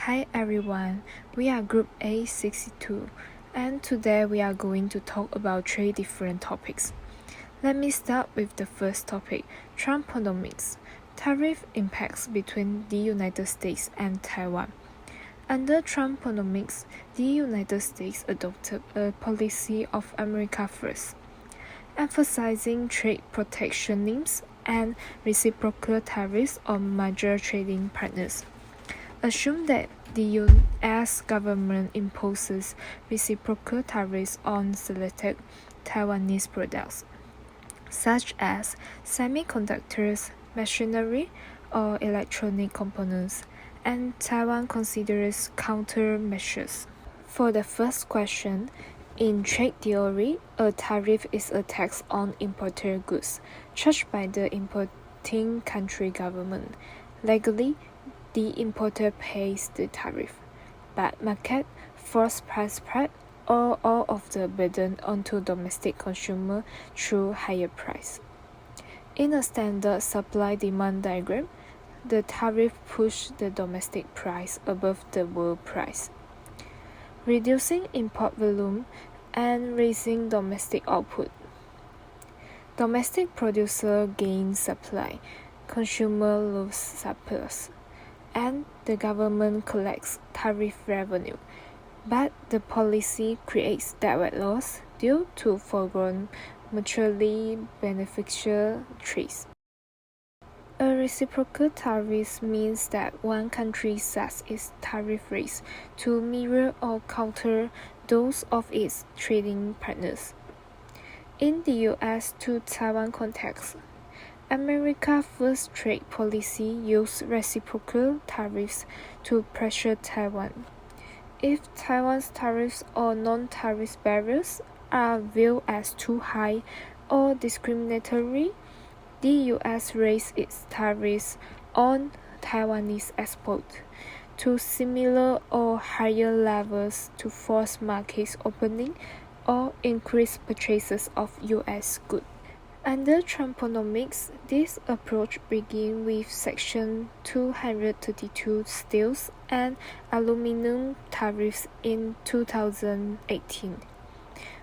Hi everyone, we are Group A62 and today we are going to talk about 3 different topics. Let me start with the first topic, Trumponomics, tariff impacts between the United States and Taiwan. Under Trumponomics, the United States adopted a policy of America First, emphasizing trade protectionism and reciprocal tariffs on major trading partners. Assume that the U.S. government imposes reciprocal tariffs on selected Taiwanese products, such as semiconductors, machinery, or electronic components, and Taiwan considers countermeasures. For the first question, in trade theory, a tariff is a tax on imported goods charged by the importing country government. Legally, the importer pays the tariff, but market force price spread all of the burden onto domestic consumer through higher price. In a standard supply-demand diagram, the tariff pushes the domestic price above the world price, reducing import volume and raising domestic output. Domestic producer gain supply, consumer lose surplus, and the government collects tariff revenue, but the policy creates direct loss due to foregone mutually beneficial trades. A reciprocal tariff means that one country sets its tariff rates to mirror or counter those of its trading partners. In the U.S. to Taiwan context, America's first trade policy used reciprocal tariffs to pressure Taiwan. If Taiwan's tariffs or non-tariff barriers are viewed as too high or discriminatory, the U.S. raised its tariffs on Taiwanese exports to similar or higher levels to force market opening or increase purchases of U.S. goods. Under Trumponomics, this approach begins with Section 232 steels and aluminum tariffs in 2018,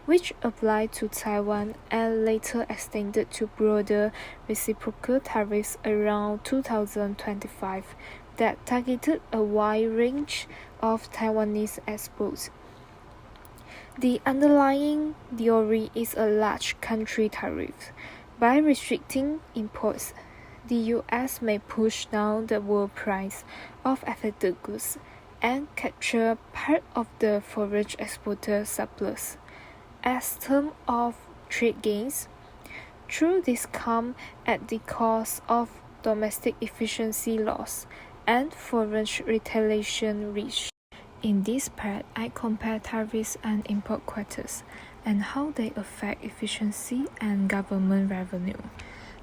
which applied to Taiwan and later extended to broader reciprocal tariffs around 2025 that targeted a wide range of Taiwanese exports. The underlying theory is a large country tariff. By restricting imports, the U.S. may push down the world price of affected goods and capture part of the foreign exporter surplus. As term of trade gains, through this come at the cost of domestic efficiency loss and foreign retaliation risk. In this part, I compare tariffs and import quotas and how they affect efficiency and government revenue.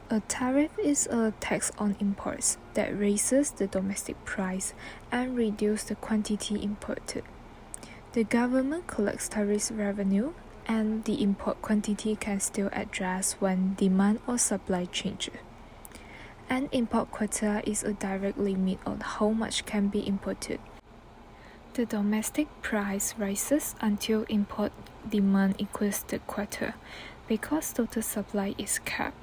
A tariff is a tax on imports that raises the domestic price and reduces the quantity imported. The government collects tariff revenue and the import quantity can still adjust when demand or supply changes. An import quota is a direct limit on how much can be imported. The domestic price rises until import demand equals the quota, because total supply is capped.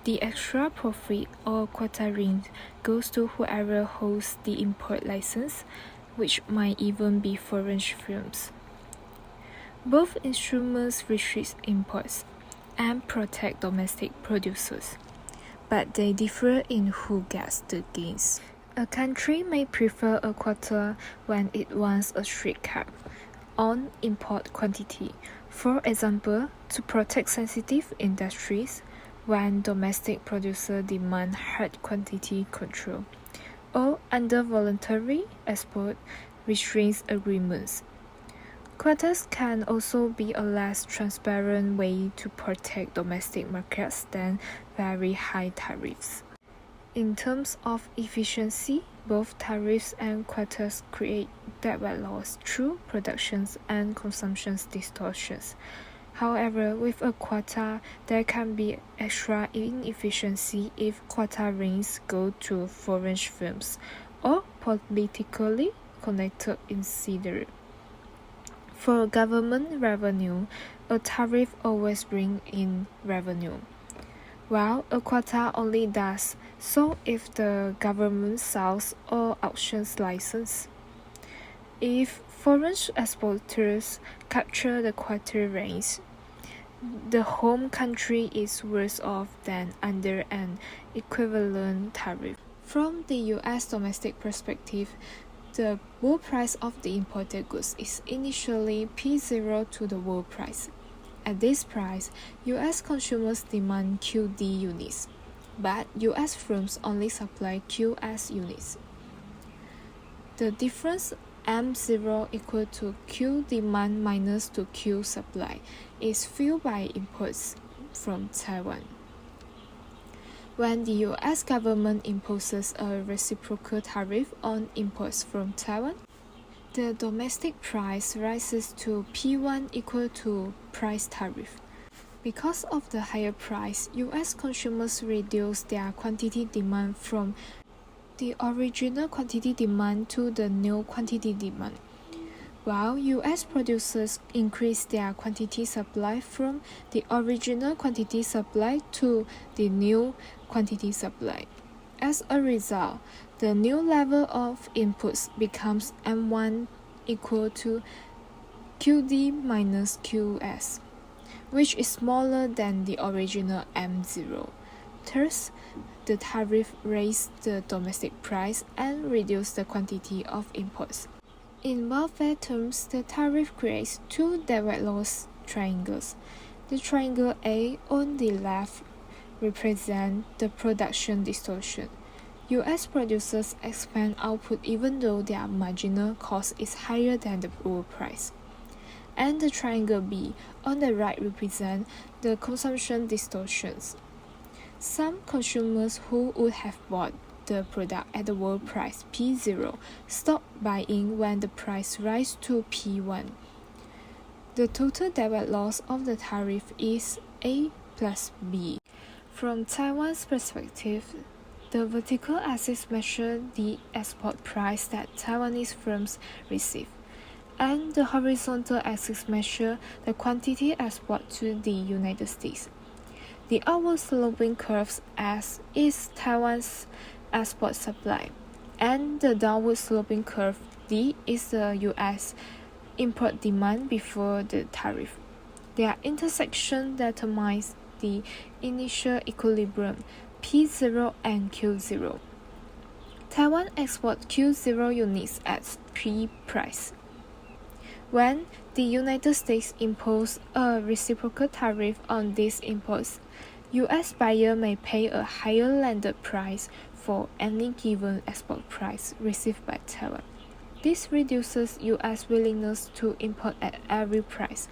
The extra profit or quota range goes to whoever holds the import license, which might even be foreign firms. Both instruments restrict imports and protect domestic producers, but they differ in who gets the gains. A country may prefer a quota when it wants a strict cap on import quantity, for example, to protect sensitive industries when domestic producers demand hard quantity control, or under voluntary export restraints agreements. Quotas can also be a less transparent way to protect domestic markets than very high tariffs. In terms of efficiency, both tariffs and quotas create direct loss through production and consumption distortions. However, with a quota, there can be extra inefficiency if quota rates go to foreign firms or politically connected incident. For government revenue, a tariff always brings in revenue, while a quota only does so if the government sells or auctions license. If foreign exporters capture the quota range, the home country is worse off than under an equivalent tariff. From the US domestic perspective, the world price of the imported goods is initially P0 to the world price. At this price, US consumers demand QD units, but US firms only supply QS units. The difference M0 equal to Q demand minus to Q supply is fueled by imports from Taiwan. When the US government imposes a reciprocal tariff on imports from Taiwan, the domestic price rises to P1 equal to price tariff. Because of the higher price, US consumers reduce their quantity demand from the original quantity demand to the new quantity demand, while US producers increase their quantity supply from the original quantity supply to the new quantity supply. As a result, the new level of inputs becomes M1 equal to QD minus QS, which is smaller than the original M0. Thus, the tariff raised the domestic price and reduced the quantity of imports. In welfare terms, the tariff creates two direct loss triangles. The triangle A on the left represents the production distortion. US producers expand output even though their marginal cost is higher than the world price. And the triangle B on the right represents the consumption distortions. Some consumers who would have bought the product at the world price P0 stop buying when the price rises to P1. The total direct loss of the tariff is A plus B. From Taiwan's perspective, the vertical axis measures the export price that Taiwanese firms receive, and the horizontal axis measures the quantity exported to the United States. The upward sloping curve S is Taiwan's export supply, and the downward sloping curve D is the US import demand before the tariff. Their intersection determines the initial equilibrium P0 and Q0. Taiwan exports Q0 units at pre-price. When the United States imposes a reciprocal tariff on these imports, US buyers may pay a higher landed price for any given export price received by Taiwan. This reduces US willingness to import at every price.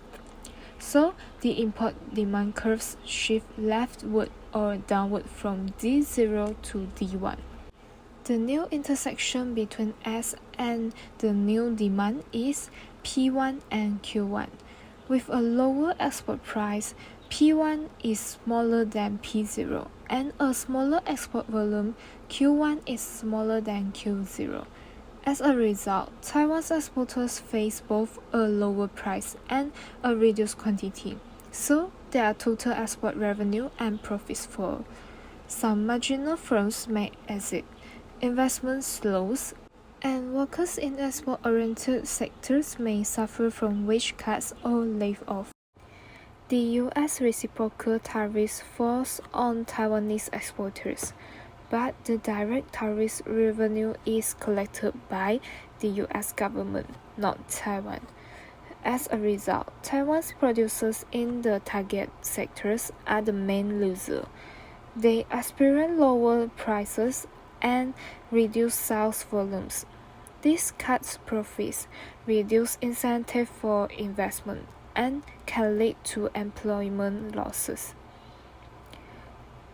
So, the import demand curves shift leftward or downward from D0 to D1. The new intersection between S and the new demand is P1 and Q1. With a lower export price, P1 is smaller than P0, and a smaller export volume, Q1 is smaller than Q0. As a result, Taiwan's exporters face both a lower price and a reduced quantity, so their total export revenue and profits fall. Some marginal firms may exit, investment slows, and workers in export-oriented sectors may suffer from wage cuts or layoffs. The US reciprocal tariffs falls on Taiwanese exporters, but the direct tariff revenue is collected by the US government, not Taiwan. As a result, Taiwan's producers in the target sectors are the main losers. They experience lower prices and reduced sales volumes. This cuts profits, reduces incentive for investment, and can lead to employment losses.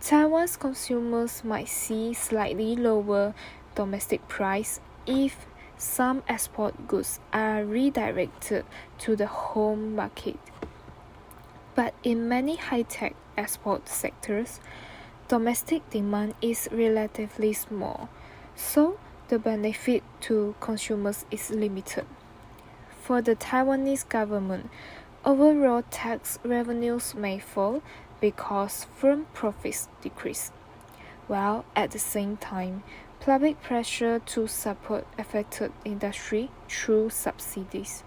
Taiwan's consumers might see slightly lower domestic price if some export goods are redirected to the home market. But in many high-tech export sectors, domestic demand is relatively small, so the benefit to consumers is limited. For the Taiwanese government, overall tax revenues may fall because firm profits decrease, while at the same time, public pressure to support affected industry through subsidies,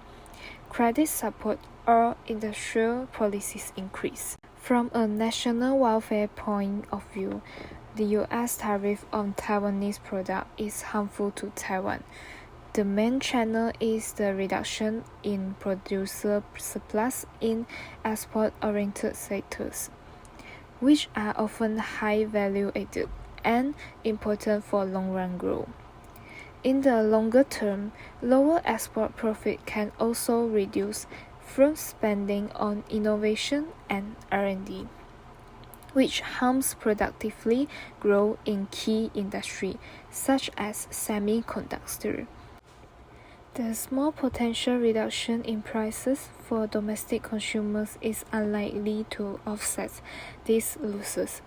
credit support, or industrial policies increase. From a national welfare point of view, the US tariff on Taiwanese product is harmful to Taiwan. The main channel is the reduction in producer surplus in export-oriented sectors, which are often high value added and important for long-run growth. In the longer term, lower export profit can also reduce firm spending on innovation and R&D, which harms productively growth in key industry such as semiconductor. The small potential reduction in prices for domestic consumers is unlikely to offset these losses.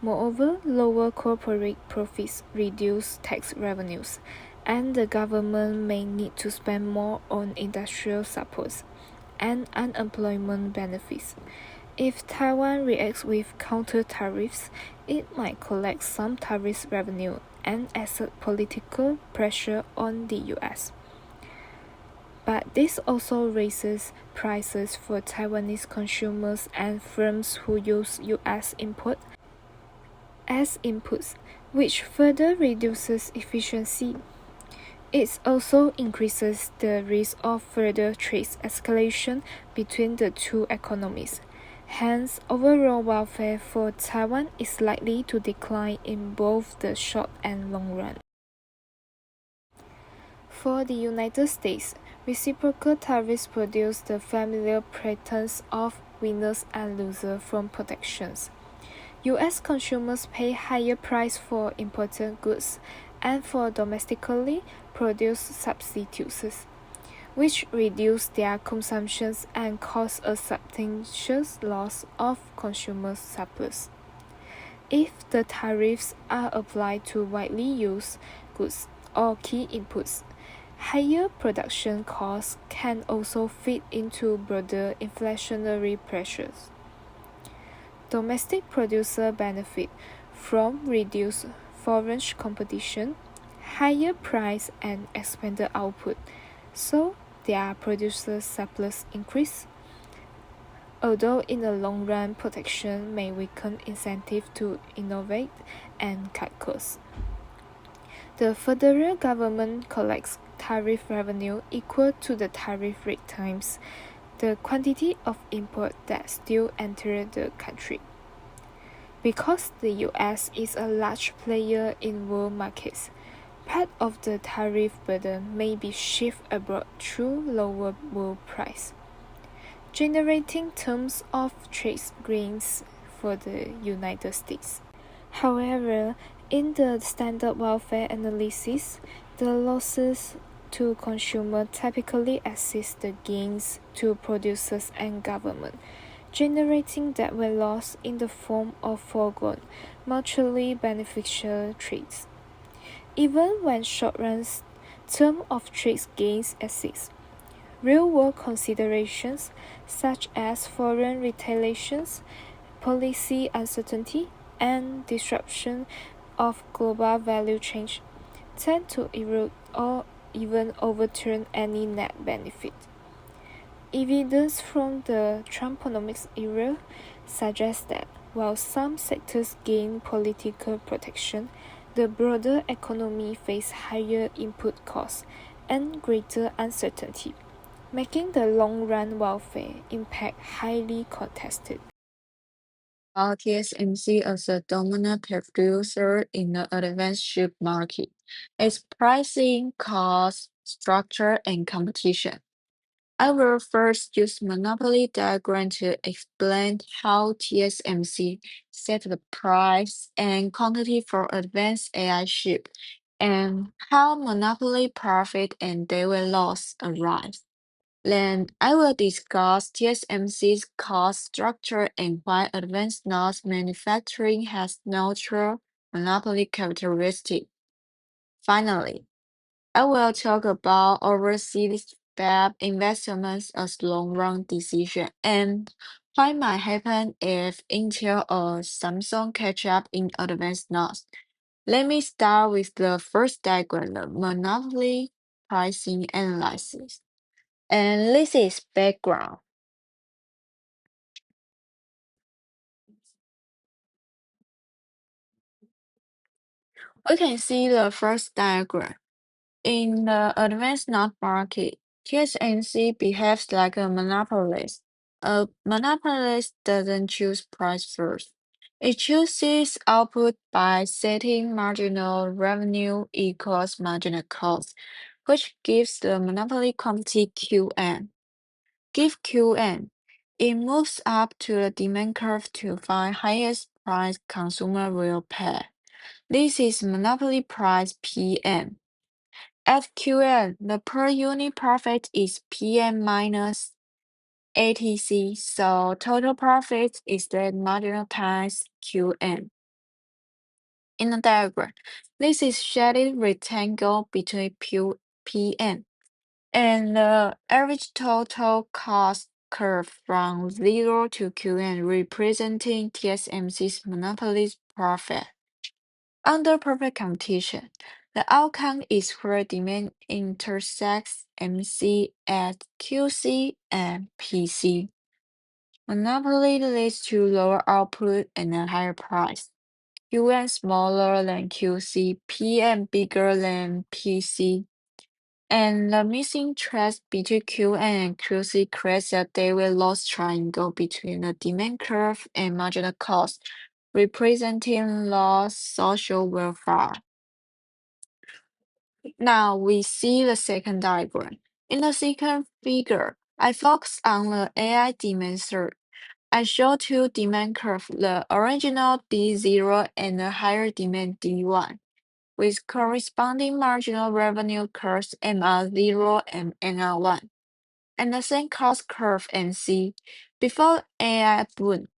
Moreover, lower corporate profits reduce tax revenues, and the government may need to spend more on industrial supports and unemployment benefits. If Taiwan reacts with counter tariffs, it might collect some tariff revenue and exert political pressure on the US. But this also raises prices for Taiwanese consumers and firms who use US import as inputs, which further reduces efficiency. It also increases the risk of further trade escalation between the two economies. Hence, overall welfare for Taiwan is likely to decline in both the short and long run. For the United States, reciprocal tariffs produce the familiar patterns of winners and losers from protections. US consumers pay higher price for imported goods and for domestically produced substitutes, which reduce their consumptions and cause a substantial loss of consumer surplus. If the tariffs are applied to widely used goods or key inputs, higher production costs can also feed into broader inflationary pressures. Domestic producers benefit from reduced foreign competition, higher price and expanded output, so their producer surplus increase. Although in the long run protection may weaken incentive to innovate and cut costs. The federal government collects tariff revenue equal to the tariff rate times the quantity of import that still enter the country. Because the US is a large player in world markets, part of the tariff burden may be shifted abroad through lower world price, generating terms of trade gains for the United States. However, in the standard welfare analysis, the losses to consumers typically exceed the gains to producers and government, generating deadweight loss in the form of foregone, mutually beneficial trades. Even when short-run term of trade gains exist, real-world considerations such as foreign retaliations, policy uncertainty, and disruption of global value chain tend to erode or even overturn any net benefit. Evidence from the Trumponomics era suggests that while some sectors gain political protection, the broader economy faces higher input costs and greater uncertainty, making the long-run welfare impact highly contested. While TSMC is a dominant producer in the advanced chip market, its pricing, cost, structure, and competition. I will first use monopoly diagram to explain how TSMC set the price and quantity for advanced AI chip and how monopoly profit and daily loss arise. Then I will discuss TSMC's cost structure and why advanced nodes manufacturing has neutral monopoly characteristic. Finally, I will talk about overseas fab investments as long-run decision and what might happen if Intel or Samsung catch up in advanced nodes. Let me start with the first diagram, the monopoly pricing analysis. And this is background. We can see the first diagram. In the advanced node market, TSMC behaves like a monopolist. A monopolist doesn't choose price first. It chooses output by setting marginal revenue equals marginal cost, which gives the monopoly quantity Qn. Give Qn. It moves up to the demand curve to find highest price consumer will pay. This is monopoly price Pm. At Qn, the per unit profit is Pm minus ATC, so total profit is that marginal times Qn. In the diagram, this is shaded rectangle between Pm and the average total cost curve from 0 to Qn representing TSMC's monopoly profit. Under perfect competition, the outcome is where demand intersects MC at QC and PC. Monopoly leads to lower output and a higher price. QN smaller than QC, PM bigger than PC. And the missing thread between QN and QC creates a daily loss triangle between the demand curve and marginal cost, representing loss social welfare. Now we see the second diagram. In the second figure, I focus on the AI demand surge. I show two demand curves, the original D0 and the higher demand D1, with corresponding marginal revenue curves MR0 and MR1, and the same cost curve MC. Before AI boom,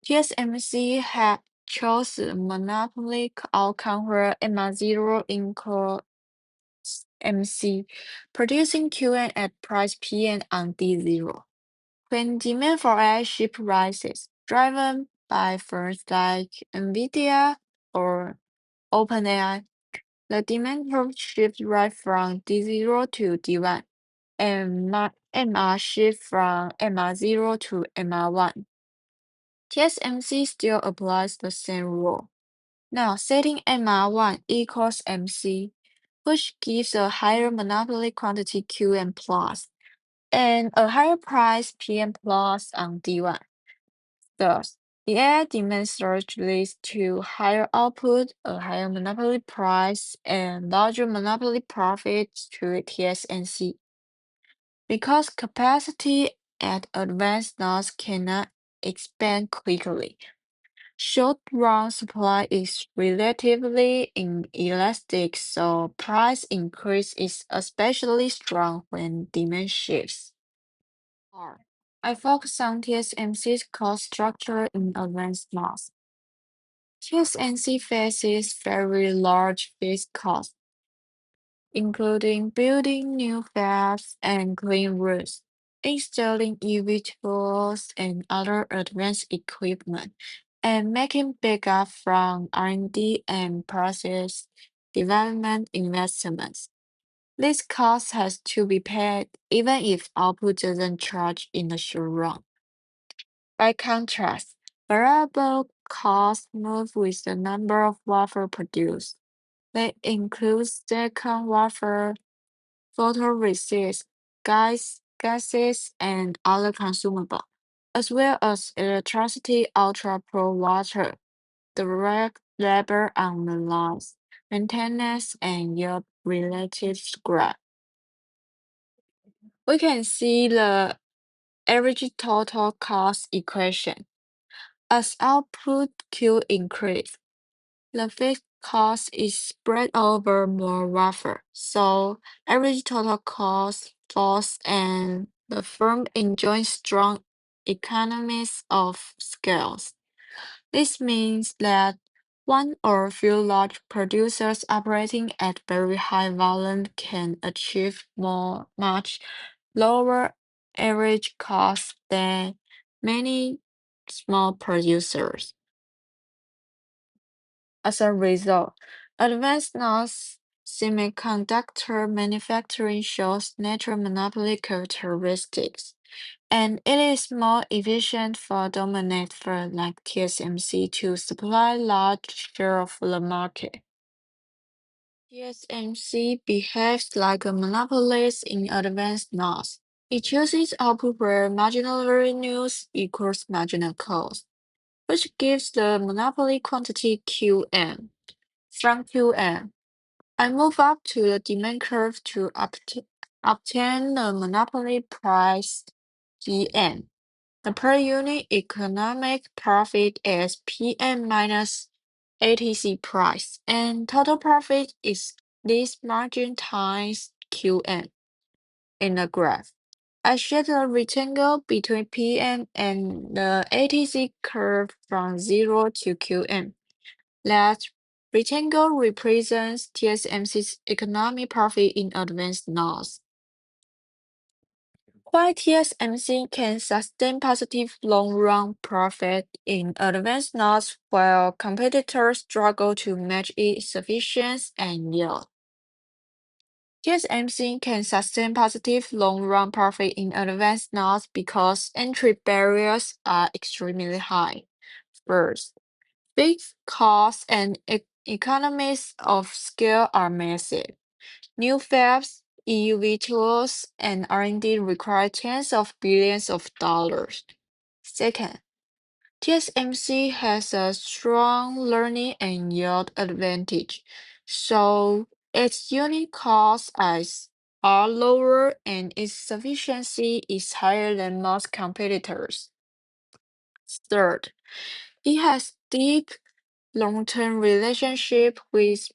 TSMC had chosen monopoly outcome where MR0 equals MC, producing QN at price PN on D0. When demand for AI chip rises, driven by firms like NVIDIA or OpenAI, the demand curve shifts right from D0 to D1, and MR shift from MR0 to MR1. TSMC still applies the same rule. Now setting MR1 equals MC, which gives a higher monopoly quantity Qn plus and a higher price PM plus on D1. Thus, the AI demand surge leads to higher output, a higher monopoly price, and larger monopoly profits to TSMC. Because capacity at advanced nodes cannot expand quickly, short-run supply is relatively inelastic, so price increase is especially strong when demand shifts. R. I focus on TSMC's cost structure in advanced nodes. TSMC faces very large fixed costs, including building new fabs and clean rooms, installing EV tools and other advanced equipment, and making backup from R&D and process development investments. This cost has to be paid even if output doesn't charge in the short run. By contrast, variable costs move with the number of wafer produced. They include silicon wafer, photoresist, gases, and other consumables, as well as electricity, ultra-pro water, direct labor on the lines, maintenance, and yield-related scrap. We can see the average total cost equation. As output Q increase, the fixed cost is spread over more wafer, so average total cost falls and the firm enjoys strong economies of scales. This means that One or few large producers operating at very high volume can achieve much lower average costs than many small producers. As a result, advanced nodes semiconductor manufacturing shows natural monopoly characteristics, and it is more efficient for dominant firms like TSMC to supply large share of the market. TSMC behaves like a monopolist in advanced nodes. It chooses output where marginal revenues equals marginal cost, which gives the monopoly quantity Qm. From Qm, I move up to the demand curve to obtain the monopoly price Gn. The per unit economic profit is Pm minus ATC price, and total profit is this margin times Qm. In the graph, I shade the rectangle between Pm and the ATC curve from 0 to Qm. That rectangle represents TSMC's economic profit in advanced nodes. While TSMC can sustain positive long-run profit in advanced nodes while competitors struggle to match its efficiency and yield. TSMC can sustain positive long-run profit in advanced nodes because entry barriers are extremely high. First, fixed costs and economies of scale are massive. New fabs, EUV tools, and R&D require tens of billions of dollars. Second, TSMC has a strong learning and yield advantage, so its unit costs are lower and its efficiency is higher than most competitors. Third, it has deep long-term relationship with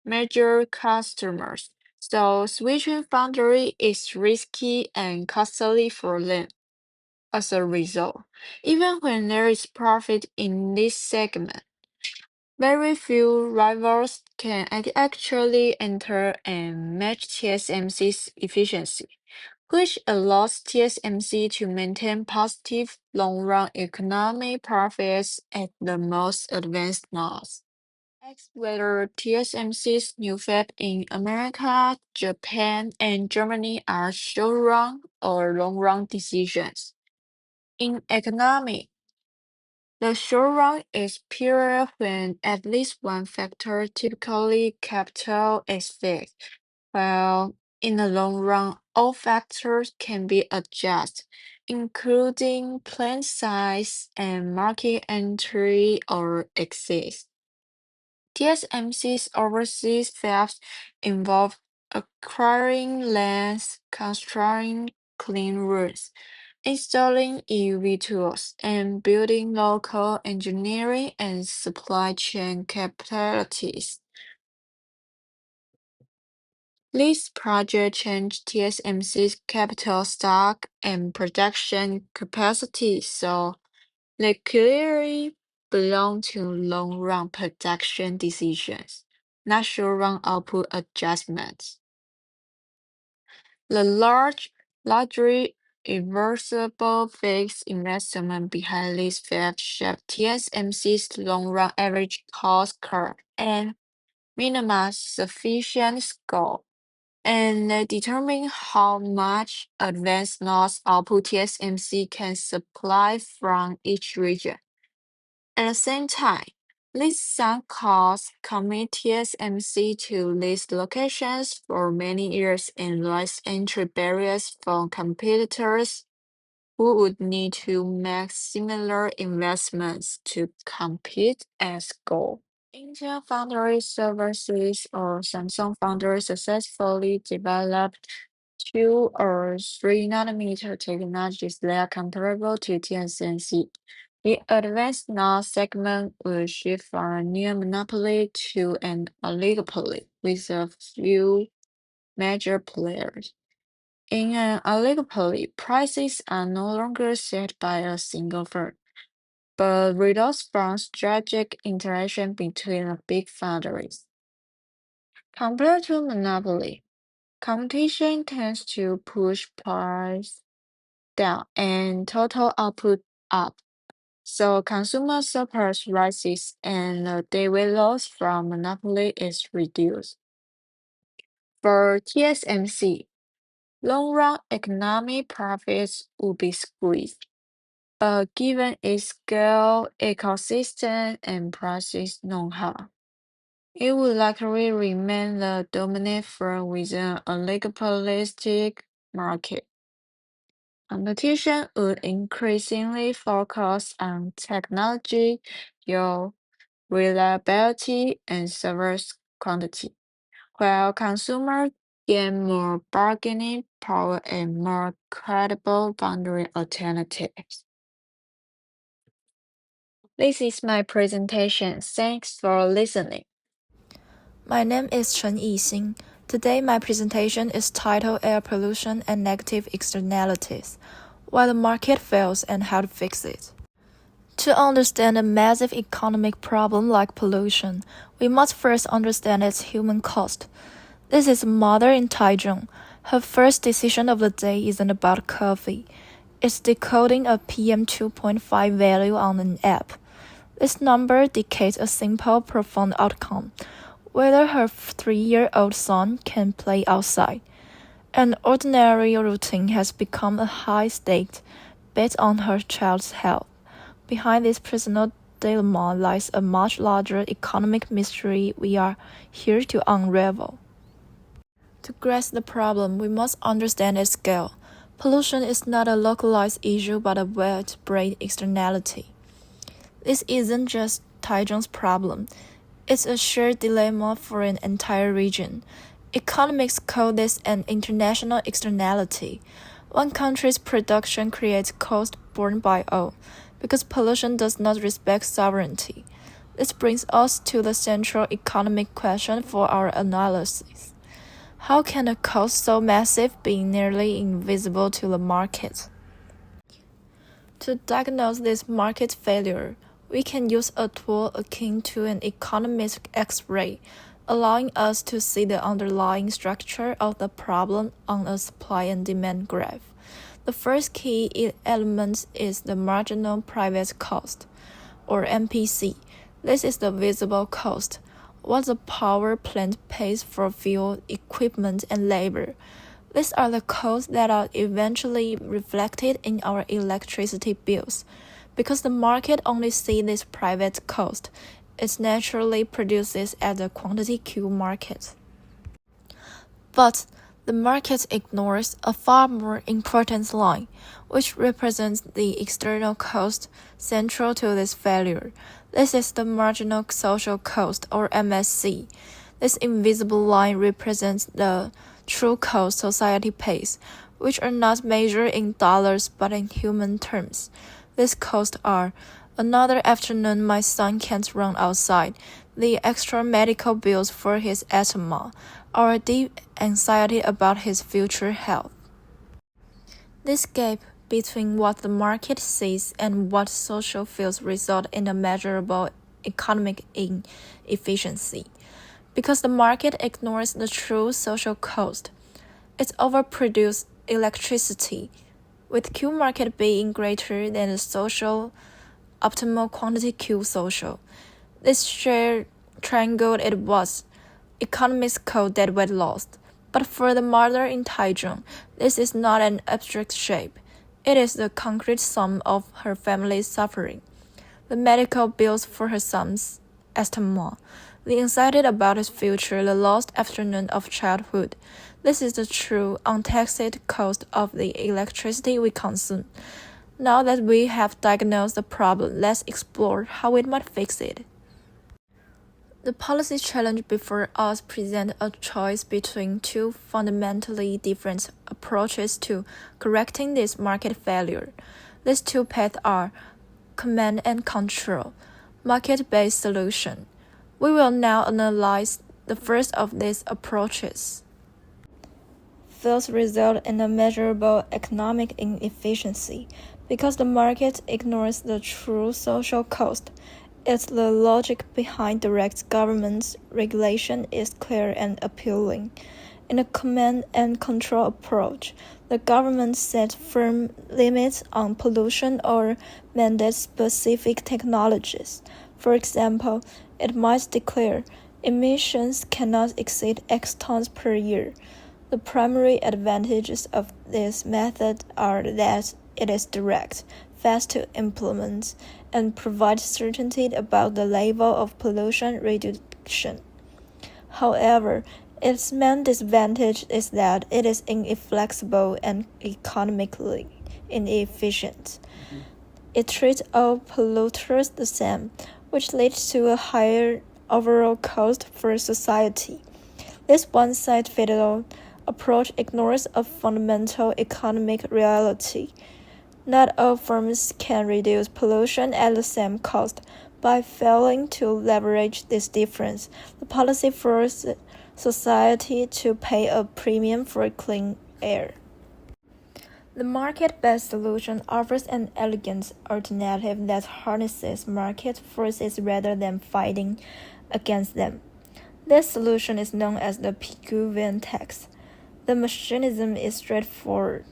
major customers, so switching foundry is risky and costly for them. As a result, even when there is profit in this segment, very few rivals can actually enter and match TSMC's efficiency, which allows TSMC to maintain positive long-run economic profits at the most advanced nodes. Ask whether TSMC's new fab in America, Japan, and Germany are short-run or long-run decisions. In economics, the short run is period when at least one factor, typically capital, is fixed, while in the long run, all factors can be adjusted, including plant size and market entry or exit. TSMC's overseas fabs involve acquiring lands, constructing clean rooms, installing EUV tools, and building local engineering and supply chain capabilities. This project changed TSMC's capital stock and production capacity, so they clearly belong to long-run production decisions, not short-run output adjustments. The largely reversible fixed investment behind this fab shaped TSMC's long-run average cost curve and minimize sufficient scope, and they determine how much advanced nodes output TSMC can supply from each region. At the same time, these sunk costs commit TSMC to these locations for many years and raise entry barriers for competitors who would need to make similar investments to compete at scale. Intel Foundry Services or Samsung Foundry successfully developed 2 or 3 nanometer technologies that are comparable to TSMC. The advanced node segment will shift from a near monopoly to an oligopoly with a few major players. In an oligopoly, prices are no longer set by a single firm. but results from strategic interaction between the big foundries. Compared to monopoly, competition tends to push price down and total output up. So consumer surplus rises and the daily loss from monopoly is reduced. For TSMC, long-run economic profits will be squeezed, but given its scale, ecosystem, and process know-how, it will likely remain the dominant firm within a oligopolistic market. Competition would increasingly focus on technology, yield, reliability, and service quantity, while consumers gain more bargaining power and more credible boundary alternatives. This is my presentation. Thanks for listening. My name is Chen Yixing. Today, my presentation is titled Air Pollution and Negative Externalities: Why the Market Fails and How to Fix It. To understand a massive economic problem like pollution, we must first understand its human cost. This is a mother in Taichung. Her first decision of the day isn't about coffee. It's decoding a PM2.5 value on an app. This number dictates a simple, profound outcome: whether her 3-year-old son can play outside. An ordinary routine has become a high-stakes bet on her child's health. Behind this personal dilemma lies a much larger economic mystery we are here to unravel. To grasp the problem, we must understand its scale. Pollution is not a localized issue but a widespread externality. This isn't just Taichung's problem. It's a shared dilemma for an entire region. Economics call this an international externality. One country's production creates cost borne by all, because pollution does not respect sovereignty. This brings us to the central economic question for our analysis. How can a cost so massive be nearly invisible to the market? To diagnose this market failure, we can use a tool akin to an economist's X-ray, allowing us to see the underlying structure of the problem on a supply and demand graph. The first key element is the marginal private cost, or MPC. This is the visible cost, what the power plant pays for fuel, equipment, and labor. These are the costs that are eventually reflected in our electricity bills. Because the market only sees this private cost, it naturally produces at the quantity Q market. But the market ignores a far more important line, which represents the external cost central to this failure. This is the marginal social cost, or MSC. This invisible line represents the true cost society pays, which are not measured in dollars but in human terms. These costs are: another afternoon my son can't run outside, the extra medical bills for his asthma, or deep anxiety about his future health. This gap between what the market sees and what social feels result in a measurable economic inefficiency. Because the market ignores the true social cost, it overproduces electricity, with Q market being greater than the social optimal quantity Q social. This shared triangle it was. Economists call deadweight loss. But for the mother in Taichung, this is not an abstract shape. It is the concrete sum of her family's suffering. The medical bills for her son's asthma, the anxiety about his future, the lost afternoon of childhood. This is the true, untaxed cost of the electricity we consume. Now that we have diagnosed the problem, let's explore how it might fix it. The policy challenge before us presents a choice between two fundamentally different approaches to correcting this market failure. These two paths are command and control, market-based solution. We will now analyze the first of these approaches. Fails result in a measurable economic inefficiency, Because the market ignores the true social cost. It's the logic behind direct government regulation is clear and appealing. In a command and control approach, the government sets firm limits on pollution or mandates specific technologies. For example, it might declare emissions cannot exceed X tons per year. The primary advantages of this method are that it is direct, fast to implement, and provides certainty about the level of pollution reduction. However, its main disadvantage is that it is inflexible and economically inefficient. It treats all polluters the same, which leads to a higher overall cost for society. This one-size-fits-all approach ignores a fundamental economic reality. Not all firms can reduce pollution at the same cost. By failing to leverage this difference, the policy forces society to pay a premium for clean air. The market-based solution offers an elegant alternative that harnesses market forces rather than fighting against them. This solution is known as the Pigouvian tax. The mechanism is straightforward.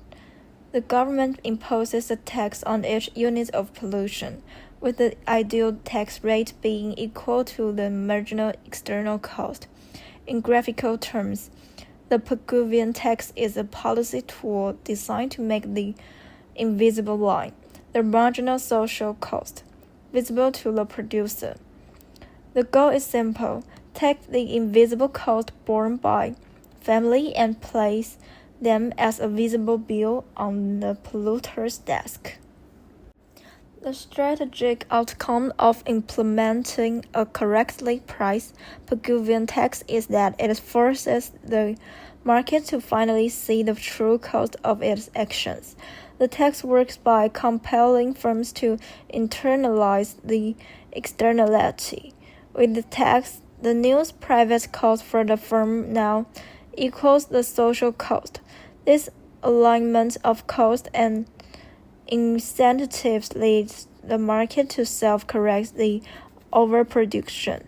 The government imposes a tax on each unit of pollution, with the ideal tax rate being equal to the marginal external cost. In graphical terms, the Pigouvian tax is a policy tool designed to make the invisible line, the marginal social cost, visible to the producer. The goal is simple: take the invisible cost borne by family and place them as a visible bill on the polluter's desk. The strategic outcome of implementing a correctly priced Pigouvian tax is that it forces the market to finally see the true cost of its actions. The tax works by compelling firms to internalize the externality. With the tax, the new private cost for the firm now equals the social cost. This alignment of cost and incentives leads the market to self-correct the overproduction,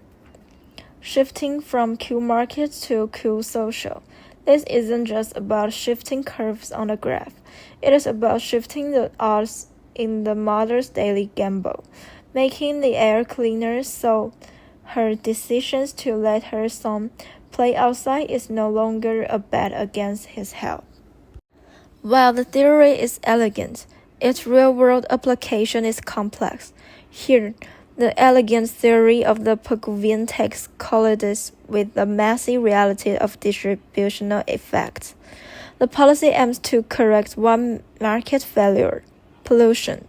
shifting from Q market to Q social. This isn't just about shifting curves on a graph. It is about shifting the odds in the mother's daily gamble, making the air cleaner so her decisions to let her son play outside is no longer a bet against his health. While the theory is elegant, its real-world application is complex. Here, the elegant theory of the Pigouvian tax collides with the messy reality of distributional effects. The policy aims to correct one market failure, pollution,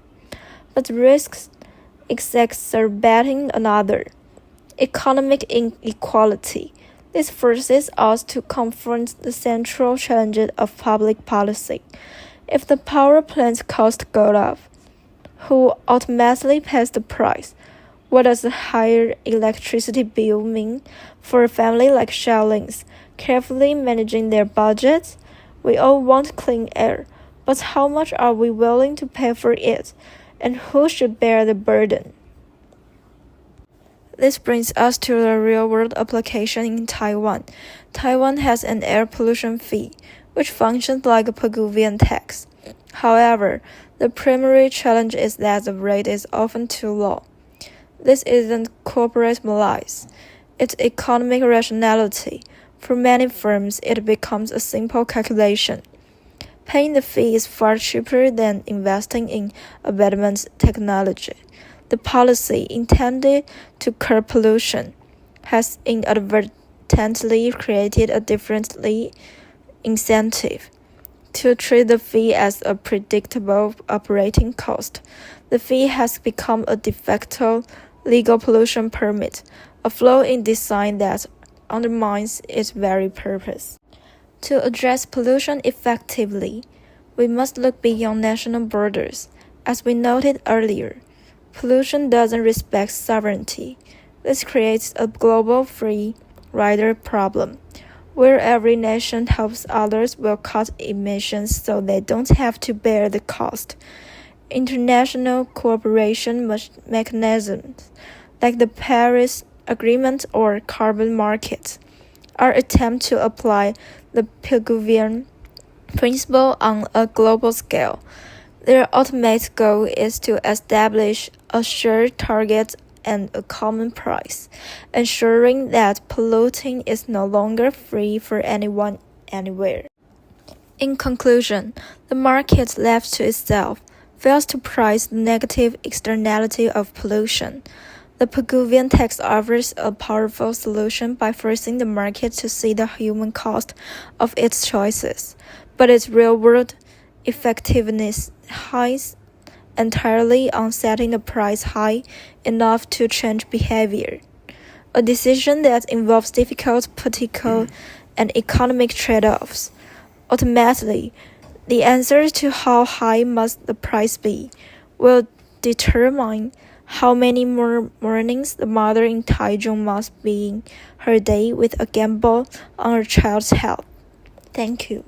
but risks exacerbating another, economic inequality. This forces us to confront the central challenges of public policy. If the power plant's costs go up, who ultimately pays the price? What does a higher electricity bill mean for a family like Xiaoling's, carefully managing their budgets? We all want clean air, but how much are we willing to pay for it, and who should bear the burden? This brings us to the real-world application in Taiwan. Taiwan has an air pollution fee, which functions like a Pigouvian tax. However, the primary challenge is that the rate is often too low. This isn't corporate malaise, it's economic rationality. For many firms, it becomes a simple calculation. Paying the fee is far cheaper than investing in abatement technology. The policy intended to curb pollution has inadvertently created a differently incentive to treat the fee as a predictable operating cost. The fee has become a de facto legal pollution permit, a flaw in design that undermines its very purpose. To address pollution effectively, we must look beyond national borders. As we noted earlier, pollution doesn't respect sovereignty. This creates a global free rider problem, where every nation helps others will cut emissions so they don't have to bear the cost. international cooperation mechanisms, like the Paris Agreement or carbon markets, are attempts to apply the Pigouvian principle on a global scale. Their ultimate goal is to establish a shared target and a common price, ensuring that polluting is no longer free for anyone anywhere. In conclusion, the market left to itself fails to price the negative externality of pollution. The Pigouvian tax offers a powerful solution by forcing the market to see the human cost of its choices, but its real-world effectiveness hides entirely on setting the price high enough to change behavior, a decision that involves difficult political and economic trade-offs. Ultimately, the answer to how high must the price be will determine how many more mornings the mother in Taichung must be in her day with a gamble on her child's health. Thank you.